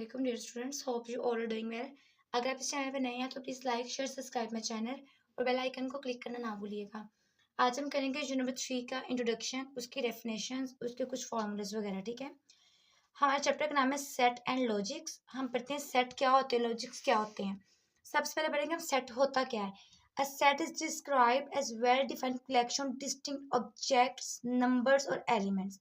Assalamualaikum dear students, hope you all are doing well. अगर आप इस चैनल पर नए हैं तो please like share subscribe my channel और बेल आइकन को क्लिक करना ना भूलिएगा। आज हम करेंगे यूनिट नंबर 3 का इंट्रोडक्शन, उसकी डेफिनेशंस, उसके कुछ फॉर्मूलाज वगैरह। ठीक है, हमारे चैप्टर का नाम है सेट एंड लॉजिक्स। हम पढ़ते हैं सेट क्या होते हैं, लॉजिक्स क्या होते हैं। सबसे पहले पढ़ेंगे हम सेट होता क्या है। A set is describe as well defined collection distinct objects, numbers और एलिमेंट्स।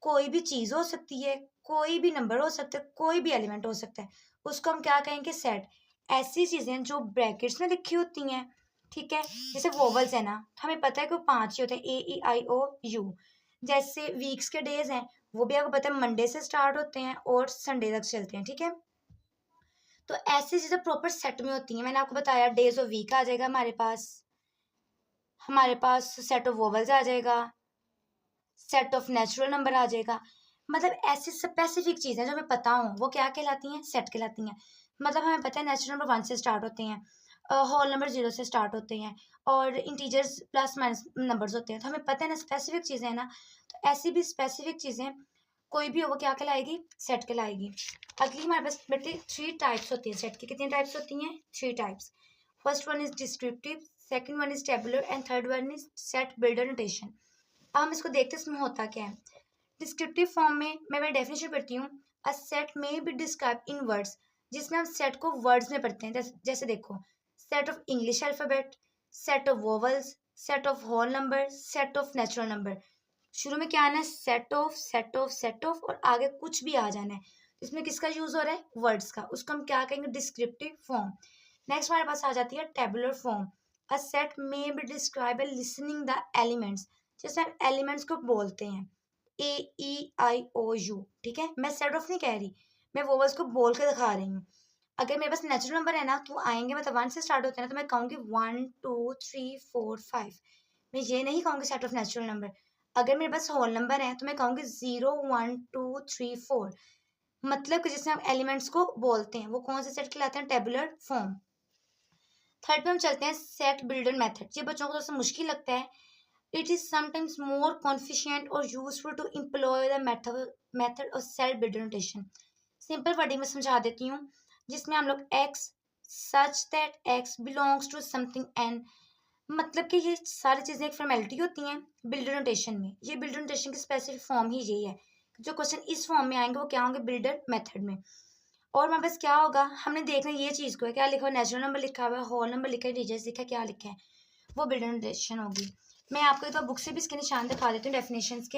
कोई भी चीज हो सकती है, कोई भी नंबर हो सकता है, कोई भी एलिमेंट हो सकता है, उसको हम क्या कहेंगे, सेट। ऐसी चीजें जो ब्रैकेट्स में लिखी होती हैं, ठीक है, जैसे वोवल्स है ना, हमें पता है कि वो 5 ही होते हैं, A E I O U। जैसे वीक्स के डेज हैं, वो भी आपको पता है मंडे से स्टार्ट होते हैं और संडे तक चलते हैं। ठीक है, तो ऐसी चीजें प्रॉपर सेट में होती हैं। मैंने आपको बताया डेज ऑफ वीक आ जाएगा हमारे पास सेट ऑफ वोवल्स आ जाएगा, सेट ऑफ नेचुरल नंबर आ जाएगा। मतलब ऐसी स्पेसिफिक चीजें जो हमें पता हो वो क्या कहलाती हैं, सेट कहलाती हैं। मतलब हमें पता है नेचुरल नंबर 1 से स्टार्ट होते हैं, होल नंबर 0 से स्टार्ट होते हैं और इंटीजर्स प्लस माइनस नंबर्स होते हैं। तो हमें पता है ना स्पेसिफिक चीजें है ना, तो ऐसी भी स्पेसिफिक चीजें कोई भी हो वो क्या कहलाएगी, सेट कहलाएगी। अगली हमारे पास बेटे 3 टाइप्स होती है सेट की। कितनी टाइप्स होती हैं, 3 types. First one is descriptive, second one is tabular and third one is set builder notation. अब हम इसको देखते हैं इसमें होता क्या है। डिस्क्रिप्टिव फॉर्म में मैं डेफिनेशन पढ़ती हूँ। अ सेट में बी डिस्क्राइब इन वर्ड्स, जिसमें हम सेट को वर्ड्स में पढ़ते हैं। जैसे देखो, set of English alphabet, set of vowels, set of whole number, set of natural number. शुरू में क्या आना है, set of set of set of, और आगे कुछ भी आ जाना है। इसमें किसका यूज हो रहा है, वर्ड्स का। उसको हम क्या कहेंगे, डिस्क्रिप्टिव फॉर्म। नेक्स्ट हमारे पास आ जाती है टेबुलर फॉर्म। अ सेट में be describe listening the elements, जैसे हम एलिमेंट्स को बोलते हैं, A E I O U। ठीक है, मैं सेट ऑफ नहीं कह रही, मैं वोवल्स को बोल के दिखा रही हूँ। अगर मेरे पास नेचुरल नंबर है ना, तो आएंगे मतलब 1 से स्टार्ट होते हैं ना, तो मैं कहूँगी 1 2 3 4 5। मैं ये नहीं कहूँगी सेट ऑफ नेचुरल नंबर। अगर मेरे पास होल नंबर है तो मैं कहूँगी 0 1 2 3 4। मतलब कि जिससे हम एलिमेंट्स को बोलते हैं वो कौन से सेट कहलाते हैं, टेबुलर फॉर्म। थर्ड पे हम चलते हैं सेट बिल्डर मेथड। ये बच्चों को थोड़ा सा मुश्किल लगता है। It is sometimes more convenient or useful to employ the method of cell builder notation. Simple wording में समझा देती हूँ, जिसमें हम लोग x such that x belongs to something n, मतलब कि ये सारी चीजें एक फॉर्मेलिटी होती हैं बिल्डर नोटेशन में। ये बिल्डर नोटेशन की स्पेसिफिक फॉर्म ही यही है। जो क्वेश्चन इस फॉर्म में आएंगे वो क्या होंगे, बिल्डर मेथड में। और हमारे पास क्या होगा, हमने देखना ये चीज को है, क्या लिखा हुआ, नेचुरल नंबर लिखा हुआ है, होल नंबर लिखा है, डिजिट्स लिखा है, क्या लिखा है, वो बिल्डर नोटेशन होगी। मैं आपको एक बार बुक से भी इसके निशान दिखा देती हूँ डेफिनेशंस के।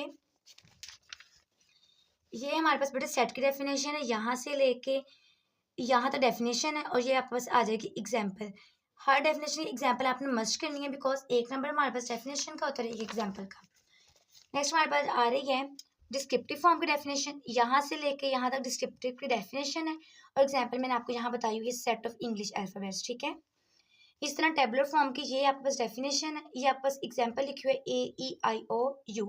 ये हमारे पास बेटे सेट की डेफिनेशन है, यहाँ से लेके यहाँ तक डेफिनेशन है, और ये आपके पास आ जाएगी एग्जाम्पल। हर डेफिनेशन की एग्जाम्पल आपने मस्ट करनी है, बिकॉज एक नंबर हमारे पास डेफिनेशन का होता है, एक एग्जाम्पल का। नेक्स्ट हमारे पास आ रही है डिस्क्रिप्टिव फॉर्म की डेफिनेशन। यहाँ से लेके यहाँ तक डिस्क्रिप्टिव की डेफिनेशन है, और एग्जाम्पल मैंने आपको यहाँ बताई हुई है, सेट ऑफ इंग्लिश अल्फाबेट्स। ठीक है, इस तरह टेबुलर फॉर्म की ये आपके पास डेफिनेशन है, ये आपके पास एग्जाम्पल लिखी हुई है A E I O U।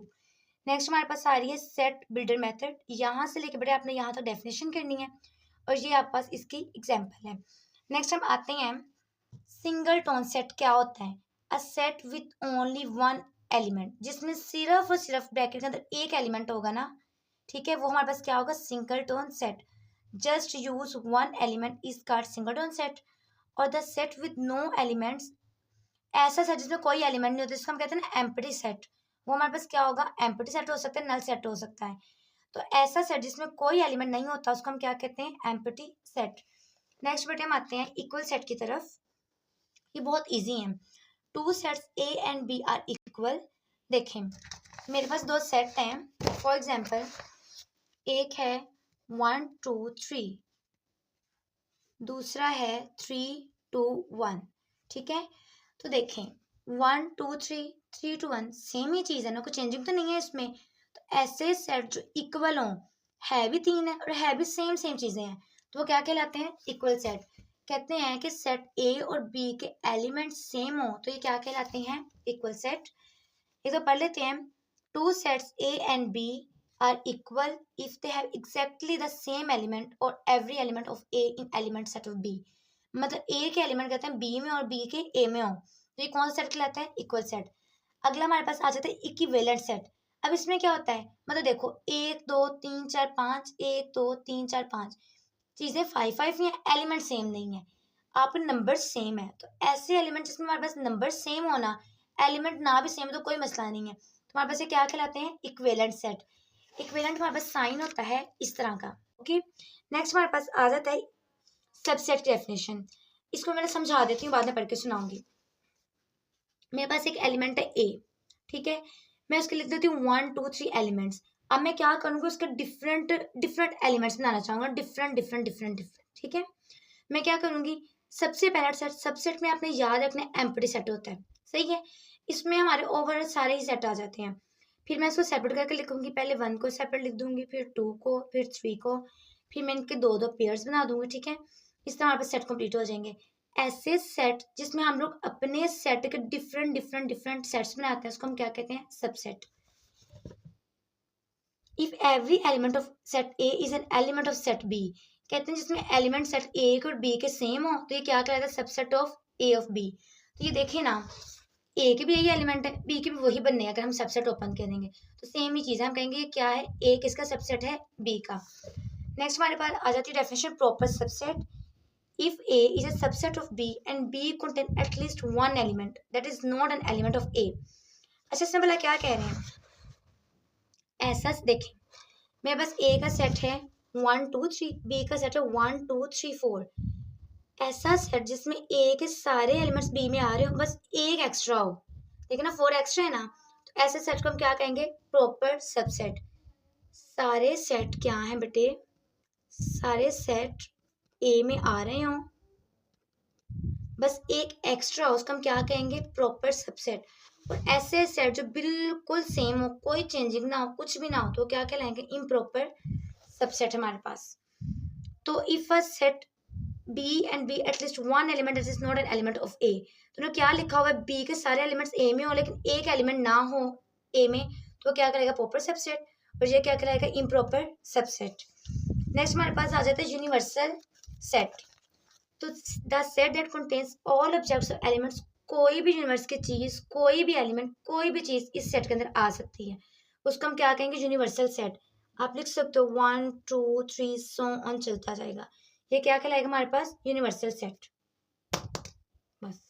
Next हमारे पास आ रही है सेट बिल्डर मेथड। यहाँ से लेके बेटे आपने यहाँ तक डेफिनेशन करनी है, और ये आपके पास इसकी एग्जाम्पल है। नेक्स्ट हम आते हैं सिंगल टोन सेट क्या होता है। A set with only one element, जिसमें सिर्फ और सिर्फ ब्रैकेट के अंदर एक एलिमेंट होगा ना, ठीक है, वो हमारे पास क्या होगा, singleton set. Just use one element is called singleton set. और the set with no elements, ऐसा सेट जिसमें कोई एलिमेंट नहीं होता, जिसको हम कहते हैं ना एम्प्टी सेट, वो हमारे पास क्या होगा, एम्प्टी सेट हो सकता है, नल सेट हो सकता है। तो ऐसा सेट जिसमें कोई एलिमेंट नहीं होता उसको हम क्या कहते हैं, एम्प्टी सेट। नेक्स्ट बेटे हम आते हैं इक्वल सेट की तरफ। ये बहुत ईजी है। Two sets A and B are equal. देखें, मेरे पास दो सेट हैं, फॉर एग्जाम्पल एक है 1 2 3, दूसरा है 3 2 1। ठीक है, तो देखें 1 2 3 3 2 1 सेम ही चीज है ना, कुछ चेंजिंग तो नहीं है इसमें। तो ऐसे सेट जो इक्वल हों, है भी 3 है और है भी सेम सेम चीजें हैं, तो वो क्या कहलाते हैं, इक्वल सेट। कहते हैं कि सेट ए और बी के एलिमेंट सेम हो तो ये क्या कहलाते हैं, इक्वल सेट। ये तो पढ़ लेते हैं। Two sets A and B are equal if they have exactly the same element or every element of A in element set of B। मतलब A के एलिमेंट कहते हैं B में और B के A में हो, तो ये कौन सा सेट कहलाता है, इक्वल सेट। अगला हमारे पास आ जाता है इक्विवेलेंट सेट। अब इसमें क्या होता है, मतलब देखो 1 2 3 4 5, 1 2 3 4 5, चीज़ें 5 ही हैं, एलिमेंट सेम नहीं है, आप नंबर सेम है। तो ऐसे एलिमेंट जिसमें हमारे पास नंबर सेम होना, एलिमेंट ना भी सेम तो कोई मसला नहीं है, तो हमारे पास ये क्या कहलाते हैं, इक्विवेलेंट सेट। इक्विवेलेंट हमारे पास साइन होता है इस तरह का। ओके, नेक्स्ट हमारे पास आ जाता है सबसेट की डेफिनेशन। इसको मैंने समझा देती हूँ, बाद में पढ़ के सुनाऊंगी। मेरे पास एक एलिमेंट है ए, ठीक है, मैं उसके लिख देती हूँ 1 2 3 एलिमेंट्स। अब मैं क्या करूँगी, उसके डिफरेंट डिफरेंट एलिमेंट्स बनाना चाहूँगा, डिफरेंट डिफरेंट डिफरेंट डिफरेंट, ठीक है। मैं क्या करूँगी, सबसे पहला सेट, सबसेट में आपने याद रखना है एम्प्टी सेट होता है, सही है। इसमें हमारे ओवरऑल सारे ही सेट आ जाते हैं। फिर मैं इसको सेपरेट करके लिखूंगी, पहले 1 को सेपरेट लिख दूंगी, फिर 2 को, फिर 3 को, फिर मैं इनके दो दो पेयर्स बना दूंगी, ठीक है। इस तरह हमारे पास सेट कंप्लीट हो जाएंगे। ऐसे सेट जिसमें हम लोग अपने सेट के डिफरेंट डिफरेंट डिफरेंट सेट्स बनाते हैं, उसको हम क्या कहते हैं, subset. If every element of set A is an element of set B, कहते हैं जिसमें एलिमेंट सेट ए और बी के सेम हो तो ये क्या कहलाता है, subset of A of B. तो ये देखिए ना, ए के भी यही एलिमेंट है, बी के भी वही बनने हैं, अगर हम सबसेट ओपन करेंगे तो सेम ही चीज़ है, हम कहेंगे ये क्या है, ए किसका सबसेट है, बी का। नेक्स्ट हमारे पास आ जाती है definition proper subset. If A is a subset of B and B contain at least one element that is not an element of A। अच्छा इसमें भला क्या कह रहे हैं, ऐसा देखें, मेरे पास A का सेट है 1 2 3, B का सेट है 1 2 3 4। ऐसा सेट जिसमें A के सारे एलिमेंट्स B में आ रहे हो, बस एक एक्स्ट्रा हो, देखिए ना 4 एक्स्ट्रा है ना, तो ऐसे सेट को हम क्या कहेंगे, प्रॉपर सबसेट। सारे सेट क्या हैं बेटे, सारे सेट A में आ रहे हो, बस एक एक्स्ट्रा हो, उसको हम क्या कहेंगे, प्रॉपर सबसेट। और ऐसे सेट जो बिल्कुल सेम हो, कोई चेंजिंग ना हो, कुछ भी ना हो, तो क्या कहलाएंगे, इम्प्रॉपर सबसेट हमारे पास। तो if a set B and B at least one element that is not an element of A, तो क्या लिखा हुआ है, बी के सारे एलिमेंट्स ए में हो लेकिन एक एलिमेंट ना हो ए में, तो क्या कहलाएगा, प्रॉपर सबसेट। और ये क्या कहलाएगा, इम्प्रॉपर सबसेट। नेक्स्ट हमारे पास आ जाता है यूनिवर्सल सेट। तो the set that contains all objects और एलिमेंट्स, कोई भी यूनिवर्स की चीज, कोई भी एलिमेंट, कोई भी चीज इस सेट के अंदर आ सकती है, उसको हम क्या कहेंगे, यूनिवर्सल सेट। आप लिख सकते हो 1 2 3 सो ऑन चलता जाएगा, ये क्या कहलाएगा हमारे पास, यूनिवर्सल सेट। बस।